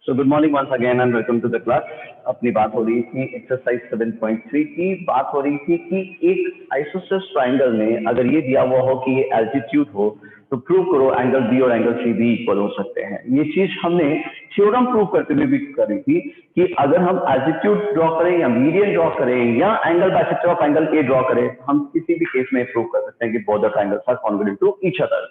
So good morning once again and welcome to the class. अपनी बात हो रही थी एक्सरसाइज 7.3 की। बात हो रही थी कि एक आइसोसेलेस ट्राइंगल में अगर ये दिया हुआ हो कि ये एल्टीट्यूड हो तो प्रूव करो एंगल बी और एंगल सी भी इक्वल हो सकते हैं। ये चीज हमने थ्योरम प्रूव करते हुए भी करी थी कि अगर हम एल्टीट्यूड ड्रॉ करें या मीडियन ड्रॉ करें या angle bisector of angle A draw करें, हम किसी भी केस में प्रूव कर सकते हैं कि both the triangles are congruent to each other.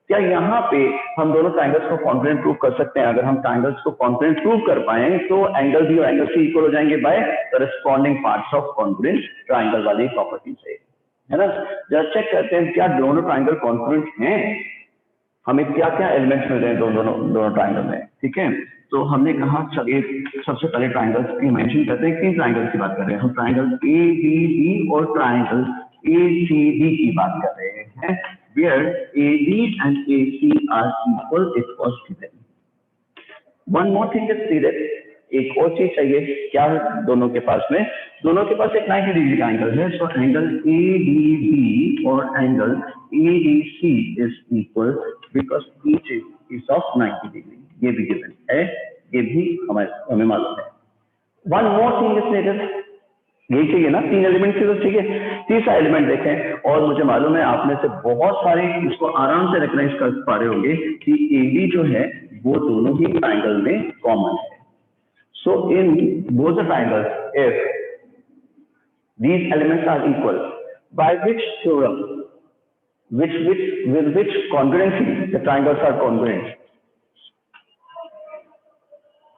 क्या यहाँ पे हम दोनों ट्राइंगल्स को कॉन्ग्रुएंट प्रूव कर सकते हैं? अगर हम ट्राइंगल्स को कॉन्ग्रुएंट प्रूव कर पाए तो एंगल बी और एंगल सी इक्वल हो जाएंगे by corresponding parts of congruent triangle वाली प्रॉपर्टी से, है ना। जब चेक करते हैं क्या दोनों ट्राइंगल कॉन्ग्रुएंट हैं, हमें क्या क्या एलिमेंट्स मिल रहे हैं दोनों ट्राइंगल में। ठीक है, तो हमने कहा चलिए सबसे पहले ट्राइंगल्स की मेंशन करते हैं। 3 ट्राइंगल्स की बात कर रहे हैं हम, ट्राइंगल ए बी डी और ट्राइंगल ए सी डी की बात कर रहे हैं, where AB and AC are equal it was given. One more thing is needed, एक और चीज चाहिए। क्या है दोनों के पास में? दोनों के पास एक 90 डिग्री का एंगल है, सो एंगल ADB और angle ADC is equal because each is of 90 degree. ये भी given है, ये भी हमें मालूम है। One more thing is needed, यही चाहिए ना, 3 एलिमेंट से तो ठीक है। तीसरा एलिमेंट देखें, और मुझे मालूम है आप में से बहुत सारे इसको आराम से रिकॉग्नाइज कर पा रहे होंगे कि AB जो है वो दोनों ही ट्राइंगल में कॉमन है। So in both the triangles if these elements are equal, by which theorem, with which congruency the triangles are congruent?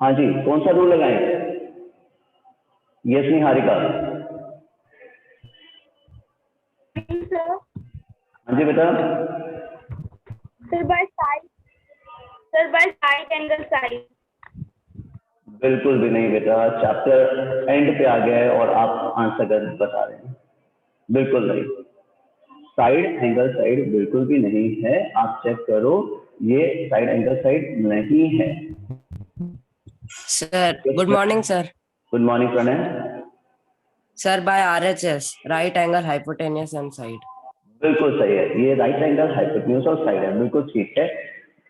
हाँ जी, कौन सा रूल लगाएं? यस नहीं हारिका? हाँ जी बेटा। Sir by side angle side. बिल्कुल भी नहीं बेटा, चैप्टर एंड पे आ गया है और आप आंसर गलत बता रहे हैं। बिल्कुल नहीं, साइड एंगल साइड बिल्कुल भी नहीं है। आप चेक करो, ये साइड एंगल साइड नहीं है। Sir good morning sir. Good morning Pranay. Sir by RHS right angle hypotenuse and side. बिल्कुल सही है, ये राइट एंगल हाइपोटेन्यूस और साइड है, बिल्कुल ठीक है।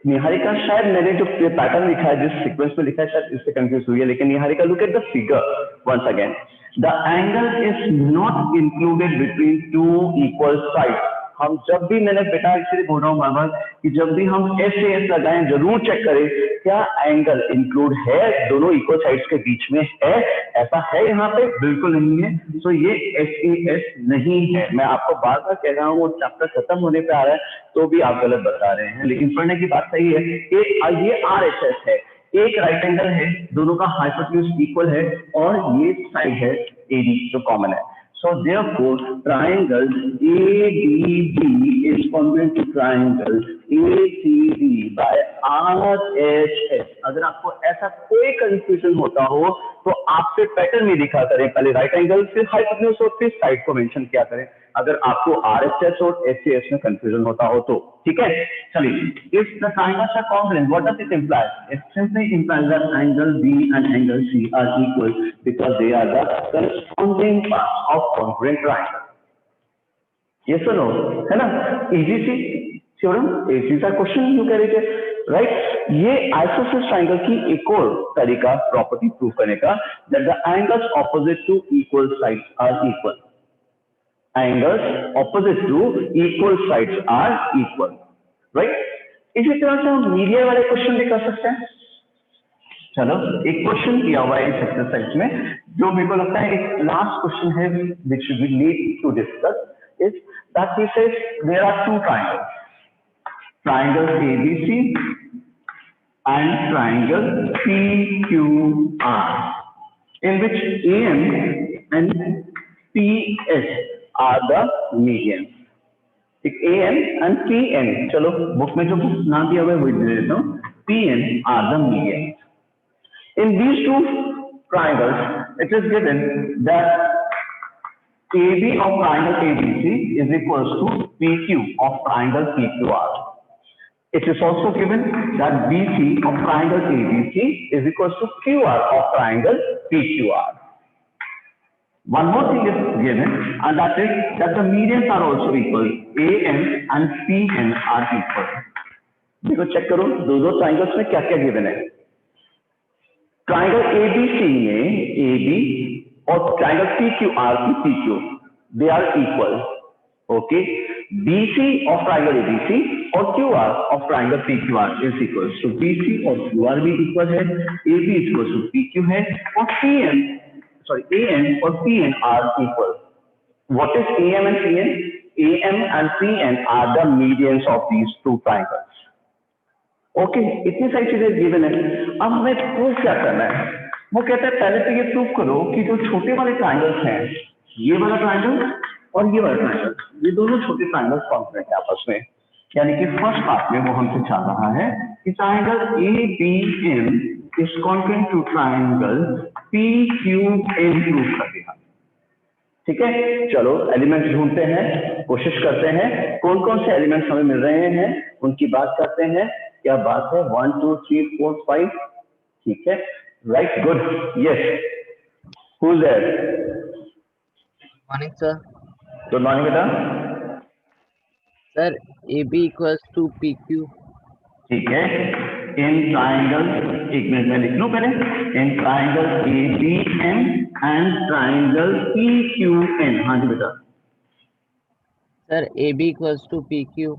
निहारिका शायद मैंने जो पैटर्न लिखा है, जिस सीक्वेंस में लिखा है, शायद इससे कंफ्यूज हुई है। लेकिन Niharika look at the figure once again, the angle is not included between 2 equal sides. हम जब भी, मैंने बेटा इसलिए बोल रहा हूँ बार बार कि जब भी हम एस से एस लगाएं जरूर चेक करें क्या एंगल इंक्लूड है दोनों इक्वल साइड्स के बीच में है। ऐसा है यहाँ पे? बिल्कुल नहीं है। तो ये SAS नहीं है। मैं आपको बार बार कह रहा हूँ, वो चैप्टर खत्म होने पे आ रहा है तो भी आप गलत बता रहे हैं, लेकिन पढ़ने की बात सही है। ये RHS है, एक राइट एंगल है, दोनों का हाइपोटेन्यूज इक्वल है और ये साइड है AD जो कॉमन है। So therefore, triangle ADB is congruent to triangle ACD by RHS. अगर आपको ऐसा कोई कंफ्यूजन होता हो तो आपसे पैटर्न में दिखा करें, पहले राइट एंगल फिर हाइपोटेन्यूज और फिर साइड को मेंशन किया करें, अगर आपको RHS और SAS में कंफ्यूजन होता हो तो। ठीक है, चलिए, if the triangles are congruent, what does it imply? It simply implies that angle B and angle C are equal because they are the corresponding parts of congruent triangle. Yes or no? है ना? Easy सी theorem, easy सा question you कह रहे थे, right. ये isosceles triangle की एक और तरीका प्रॉपर्टी प्रूव करने का, that the angles opposite to equal sides are equal. Angles opposite to equal sides are equal, right? इसी तरह से हम मीडियन वाले क्वेश्चन भी कर सकते हैं। चलो, एक क्वेश्चन दिया हुआ है इस एक्सरसाइज में जो मेरे को लगता है एक लास्ट क्वेश्चन है which we need to discuss, is that we say there are 2 triangles ABC and triangle PQR in which AM and PS are the medians. ठीक, AM and PN, चलो बुक में जो नाम दिया हुआ है वो दे देता हूँ, PN are the medians. In these 2 triangles, it is given that AB of triangle ABC is equals to PQ of triangle PQR. It is also given that BC of triangle ABC is equals to QR of triangle PQR. One more thing is given, and that is that the medians are also equal. AM and PN are equal. देखो check करो, दो triangles में क्या क्या given है। Triangle ABC में AB और triangle PQR की PQ they are equal. Okay, BC of triangle ABC और QR of triangle PQR is equal. So BC और QR भी इक्वल है, AB equals to PQ है और AM और PN are equal. What is AM and PN? AM and PN are the medians of these two triangles. Okay, इतनी सारी चीजें given है. अब हमें प्रूफ क्या करना है? वो कहता है पहले तो ये प्रूफ करो कि जो छोटे वाले ट्राइंगल्स हैं, ये वाला ट्राइंगल और ये वाला ट्राइंगल, ये दोनों छोटे ट्राइंगल्स कॉन्ग्रुएंट है आपस में. यानी कि फर्स्ट पार्ट में वो हमसे चाह रहा है कि triangle ABM is congruent to triangle PQN proof कर दिया. ठीक है, चलो एलिमेंट्स ढूंढते हैं, कोशिश करते हैं कौन कौन से एलिमेंट्स हमें मिल रहे हैं उनकी बात करते हैं. क्या बात है? 1 2 3 4 5. ठीक है, right, good. Yes, who is there? Morning sir. Good morning बेटा. Sir AB equals to PQ. ठीक है, इन ट्राइंगल, एक मिनट में लिख लूं पहले, in triangle ABM and triangle PQN. हाँ जी बेटा. Sir AB equals to PQ.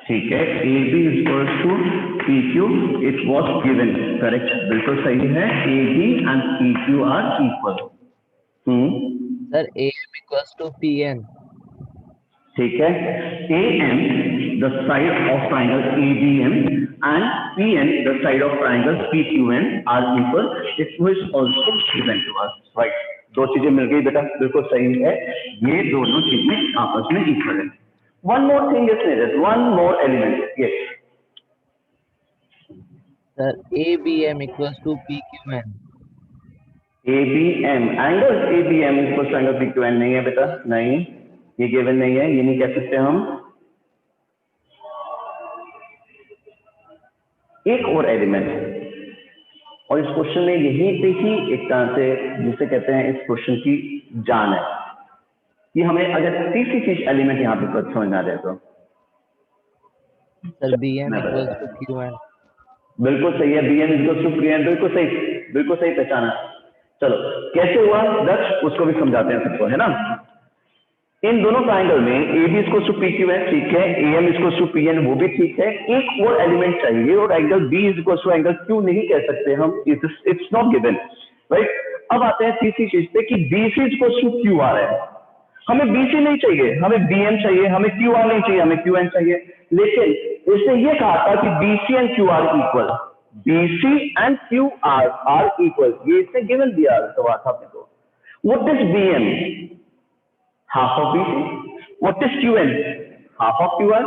ठीक है, AB equals to PQ. It was given. Correct, बिल्कुल सही है. AB and PQ are equal. Sir AM equals to PN. ठीक है, AM the side of triangle ABM and PN the side of triangle PQN are equal. It was also given to us. Right, दो चीजें मिल गई बेटा, बिल्कुल सही है. ये दोनों चीजें आपस में इक्वल है. One more thing is needed, one more element. Yes sir ABM equals to PQN. ABM, angle ABM equal to angle PQN नहीं है बेटा, नहीं, ये गिवन नहीं है, ये नहीं कह सकते हम. एक और एलिमेंट, और इस क्वेश्चन में यही पे ही एक तरह से जिसे कहते हैं इस क्वेश्चन की जान है कि हमें अगर तीसरी चीज एलिमेंट यहाँ पे समझ में आ जाए तो. Sir BM equals to QN. बिल्कुल सही है, BM इक्वल टू QN. बिल्कुल सही पहचाना. चलो, कैसे हुआ दक्ष, उसको भी समझाते हैं सबको, है ना. इन दोनों ट्राइंगल में AB इक्वल टू PQ है, ठीक है, AM इक्वल टू PN, वो भी ठीक है. एक और एलिमेंट चाहिए और angle B equal to angle Q नहीं कह सकते हम, इट्स नॉट गिवन. राइट, अब आते हैं तीसरी चीज पे कि BC इक्वल टू QR है. हमें BC नहीं चाहिए, हमें BM चाहिए, हमें QR नहीं चाहिए, हमें QN चाहिए. लेकिन इसने ये कहा था कि BC and QR equal. BC and QR are equal, ये इसने गिवन दिया था आपने को. What is BM? Half of BC. What is QN? Half of QR.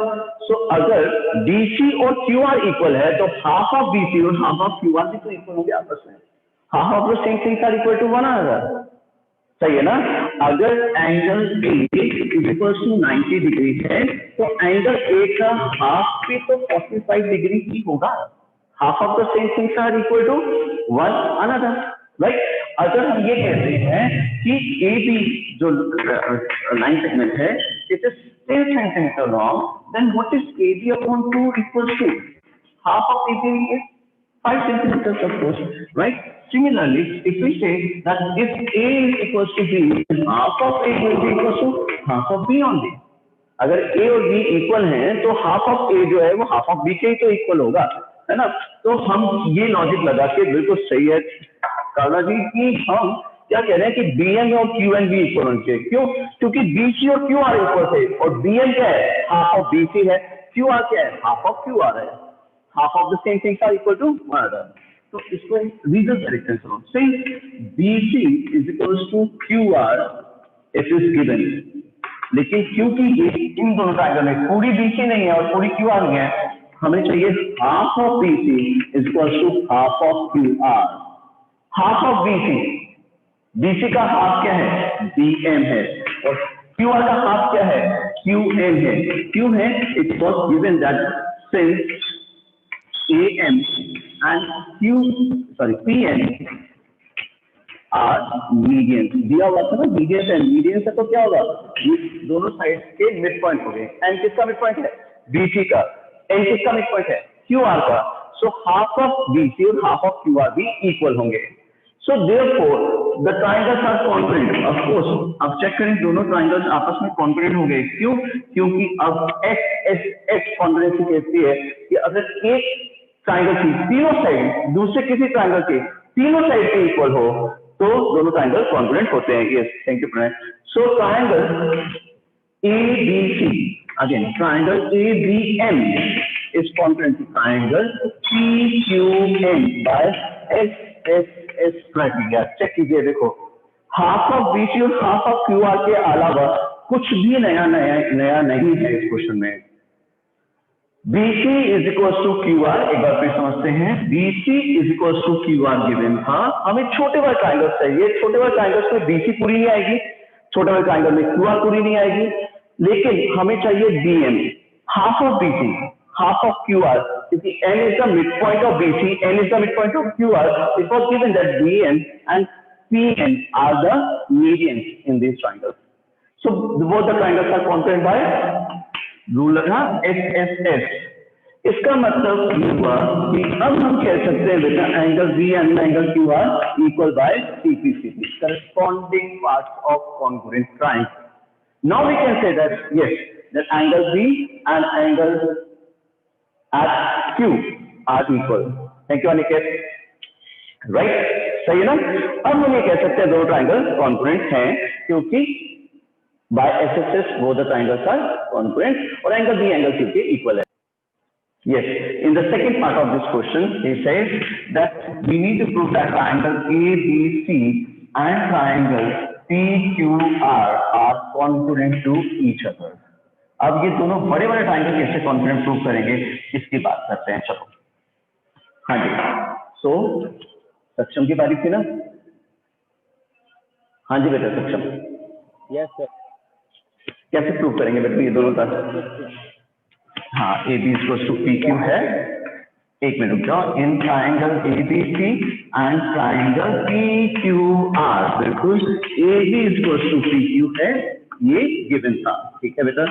So अगर BC और QR इक्वल है तो हाफ ऑफ BC और हाफ ऑफ QR भी तो इक्वल होंगे आपस में. Half of the same things are equal to one another. सही है ना. अगर angle A is equal to 90 degree है तो एंगल A का हाफ भी तो 45 डिग्री ही होगा. Half of the same things are equal to one another. Right, अगर हम ये कहते हैं कि AB जो लाइन सेगमेंट है it is 10 centimetre long, then what is AB upon 2 equals to half of AB is 5 centimeters of course. Right, similarly if we say that if A is equals to B, then half of A will be equals to half of B only. अगर A और B equal हैं तो half of A जो है वो half of B के ही तो equal होगा, है ना. तो हम ये लॉजिक लगा के बिल्कुल सही है काला जी कि हम क्या कह रहे हैं कि BM और QN भी इक्वल होने चाहिए. क्यों? क्योंकि BC और QR इक्वल थे और BM क्या है? हाफ ऑफ BC है. QR क्या है? हाफ ऑफ QR है. Half of the same things are equal to one another. So इसको रीजन डायरेक्शन से since BC is equals to QR it is given. लेकिन क्योंकि ये इन दोनों ट्रायंगल में पूरी BC नहीं है और पूरी QR नहीं है, हमें चाहिए half of BC is equals to half of QR. Half of BC का हाफ क्या है? BM है और QR का हाफ क्या है? QN है. क्यों है? It was given that since AM and PN are medians. दिया हुआ था ना medians है, medians है तो क्या होगा? ये दोनों साइड के मिड पॉइंट हो गए. एंड किसका मिड पॉइंट है? BC का. एंड किसका मिड पॉइंट है? QR का. सो हाफ ऑफ BC और हाफ ऑफ QR भी इक्वल होंगे. So therefore the triangles are congruent. Of course अब चेक करें दोनों ट्राइंगल्स आपस में कॉन्ग्रुएंट हो गए। क्यों? क्योंकि अब x कॉन्ग्रुएंसी कहती है कि अगर एक ट्राइंगल की तीनों साइड दूसरे किसी ट्राइंगल के तीनों साइड के इक्वल हो तो दोनों ट्राइंगल कॉन्ग्रुएंट होते हैं। Yes, thank you Pranay. So triangle ABC, again triangle ABM is congruent to triangle PQM by SSS criteria। Check कीजिए, देखो हाफ ऑफ BC और हाफ ऑफ QR के अलावा कुछ भी नया नहीं है इस क्वेश्चन में। BC is equals to QR, एक बार फिर समझते हैं। BC is equals to QR given था। हमें छोटे वाले ट्राइंगल्स चाहिए। छोटे वाले ट्राइंगल्स में BC पूरी नहीं आएगी, छोटे वाले ट्राइंगल में QR पूरी नहीं आएगी, लेकिन हमें चाहिए BM, half of BC, half of QR, क्योंकि N is the midpoint of BC, N is the midpoint of QR. It was given that BN and PN are the medians in these triangles. So both the triangles are congruent by rule लगा SSS। इसका मतलब ये हुआ कि अब हम कह सकते हैं बेटा angle BN angle QR equal by CPCP, corresponding parts of congruent triangle. Now we can say that yes, that angle B and angle at Q are equal. Thank you Aniket. Right? सही है ना? अब हम ये कह सकते हैं दोनों ट्राइंगल कॉन्ग्रुएंट हैं क्योंकि by SSS both the triangles are congruent और angle B angle Q के equal है। Yes, in the second part of this question he says that we need to prove that triangle ABC and triangle PQR are congruent to each other। अब ये दोनों बड़े बड़े triangle कैसे congruent prove करेंगे इसकी बात करते हैं। चलो हाँ जी, सो सक्षम की बारी थी ना? हाँ जी बेटा सक्षम। Yes sir. कैसे प्रूव करेंगे बेटा ये दोनों का? हाँ, AB इक्वल्स टू PQ है। एक मिनट रुक जाओ। In triangle ABC and triangle PQR, बिल्कुल AB इक्वल्स टू PQ है, ये गिवन था। ठीक है बेटा?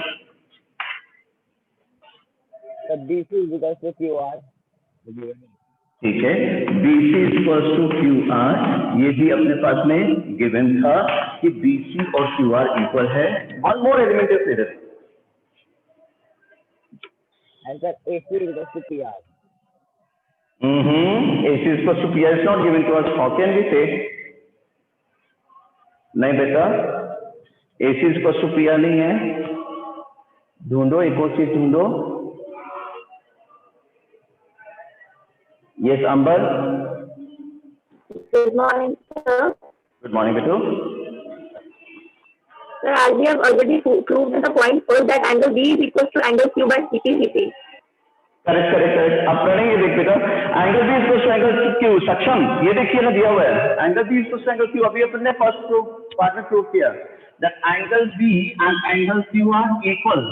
BC is equals to QR। ठीक है, BC इक्वल्स टू QR, ये भी अपने पास में गिवन था कि BC और QR इक्वल है। One more element is there. And sir, AC is equals to PR। AC is equals to PR is not given to us. How can we say? नहीं बेटा, AC is equals to PR नहीं है। ढूंढो, एक और चीज ढूंढो। Yes, Amber. Good morning, sir. Good morning, बेटू। Sir, as we have already proved the point first that angle B is equals to angle Q by CPCP. Correct correct correct. अब पढ़ेंगे, देख बेटा, angle B equals to angle Q. Saksham, ये देखिए ना, दिया हुआ है angle B equals to angle Q. अभी अपन ने फर्स्ट पार्ट में प्रूव किया that angle B and angle Q are equal.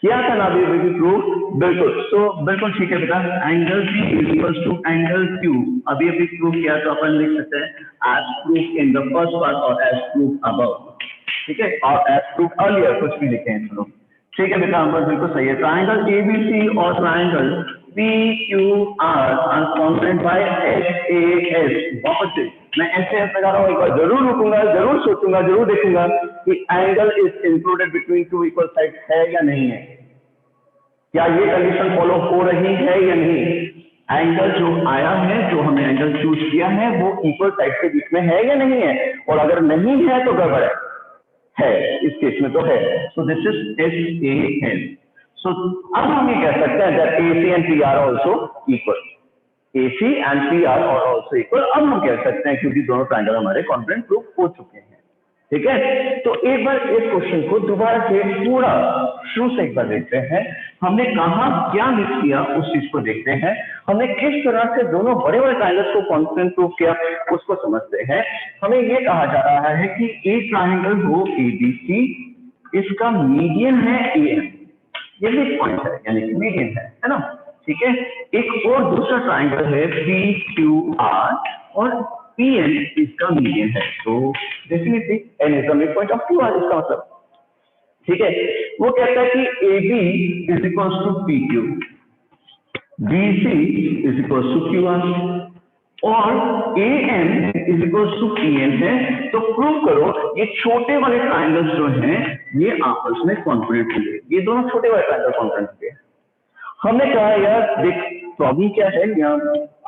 क्या था ना अभी प्रूव? बिल्कुल। सो बिल्कुल ठीक है बेटा, angle B is equals to angle Q अभी प्रूव किया, तो अपन लिख सकते हैं as proof in the first part और एज प्रूफ अबव। ठीक है, और एज प्रूफ अर्लियर, कुछ भी लिखे हैं। चलो ठीक है बेटा, नंबर बिल्कुल सही है। ट्राइंगल ABC और triangle PQR are congruent by SAS। वापस से मैं SAS लगा रहा हूँ, एक बार जरूर रुकूंगा, जरूर सोचूंगा, जरूर देखूंगा कि angle is included between two equal sides है या नहीं है। क्या ये कंडीशन फॉलो हो रही है या नहीं? एंगल जो आया है, जो हमने एंगल चूज किया है, वो इक्वल साइड के बीच में है या नहीं है? और अगर नहीं है तो गड़बड़ है, इस केस में तो है। So this is SAS। So अब हम ये कह सकते हैं that AC and PR are also equal. AC and PR are also equal. अब हम कह सकते हैं क्योंकि दोनों ट्रायंगल हमारे कॉन्ग्रुएंट प्रूव हो चुके हैं। ठीक है, तो एक बार इस क्वेश्चन को दोबारा से पूरा शुरू से एक बार देखते हैं। हमने कहा क्या मिस किया, उस चीज को देखते हैं। हमने किस तरह से दोनों बड़े बड़े ट्रायंगल्स को कॉन्ग्रुएंट प्रूव किया, उसको समझते हैं। हमें ये कहा जा रहा है कि एक ट्रायंगल हो ABC, इसका मीडियन है AM, ये मिड पॉइंट है, यानी मीडियन है ना? ठीक है, एक और दूसरा ट्रायंगल है PQR और PN इसका मीडियन है, तो definitely N is the mid point of QR, इसका मतलब। ठीक है, वो कहता है कि AB is equals to PQ, BC is equals to QR, और AM is equal to PN है, तो प्रूव करो ये छोटे वाले ट्राइंगल्स जो हैं ये आपस में कॉन्ग्रुएंट होंगे, ये दोनों छोटे वाले ट्राइंगल कॉन्ग्रुएंट होंगे। हमने कहा यार देख प्रॉब्लम क्या है, या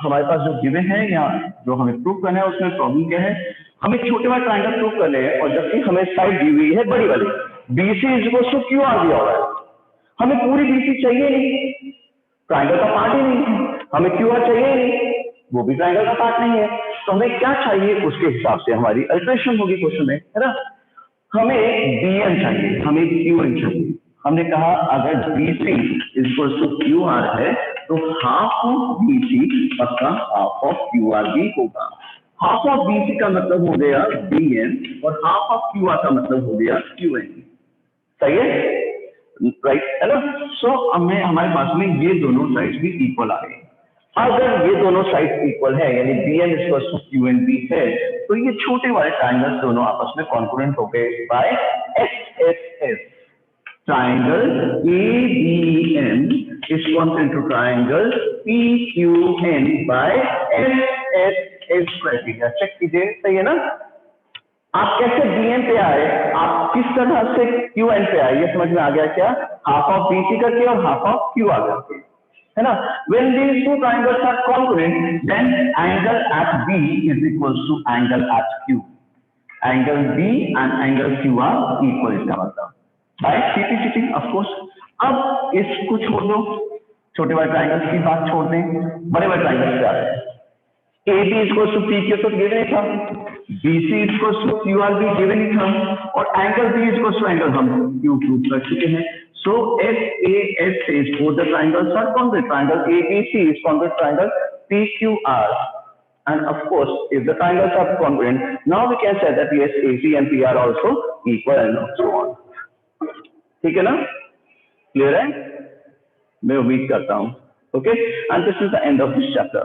हमारे पास जो गिवन है या जो हमें प्रूव करना है उसमें प्रॉब्लम क्या है, हमें छोटे वाले ट्राइंगल प्रूव करने हैं और जबकि हमें साइड दी हुई है बड़ी वाली BC is equal to QR दिया हुआ है, हमें पूरी BC चाहिए नहीं, ट्राइंगल का पार्ट ही नहीं है, हमें QR चाहिए नहीं, वो भी ट्राइंगल का पार्ट नहीं है, तो हमें क्या चाहिए उसके हिसाब से हमारी अल्ट्रेशन होगी क्वेश्चन में, है ना। हमें BN चाहिए, हमें QN चाहिए। हमने कहा अगर BC is equal to QR है तो हाफ ऑफ BC पक्का हाफ ऑफ QR भी होगा। हाफ ऑफ BC का मतलब हो गया BN और हाफ ऑफ QR का मतलब हो गया QN। सही है, राइट है ना। सो हमें हमारे पास में ये दोनों साइड्स भी इक्वल आ गए। अगर ये दोनों साइड इक्वल है यानी BN इक्वल टू QNB है तो ये छोटे वाले ट्राइंगल्स दोनों आपस में कॉन्ग्रुएंट हो गए bye SSS। Triangle ABN is congruent to triangle PQN by SSS criteria। Check कीजिए, सही है ना। आप कैसे BN पे आए, आप किस तरह से QN पे आए, ये समझ में आ गया क्या। हाफ ऑफ BC करके और हाफ ऑफ QR करके, है ना। When these two triangles are congruent, then angle at B is equals to angle at Q। Angle B and angle Q are equal, इसका मतलब बाय CP ऑफ कोर्स। अब इसको छोड़ दो, छोटे वाले ट्राइंगल्स की बात छोड़ दें, बड़े वाले ट्राइंगल्स पे आते हैं। AB इक्वल टू PQ तो गिवन ही था, BC इक्वल टू QR भी गिवन ही था, और angle B equal to angle हम Q प्रूव कर चुके हैं। सो SAS says both the triangles are congruent, triangle ABC is congruent triangle PQR, and of course if the triangles are congruent, now we can say that yes AC and P are also equal and so on। ठीक है ना, clear है, मैं उम्मीद करता हूं। Okay, and this is the end of this chapter.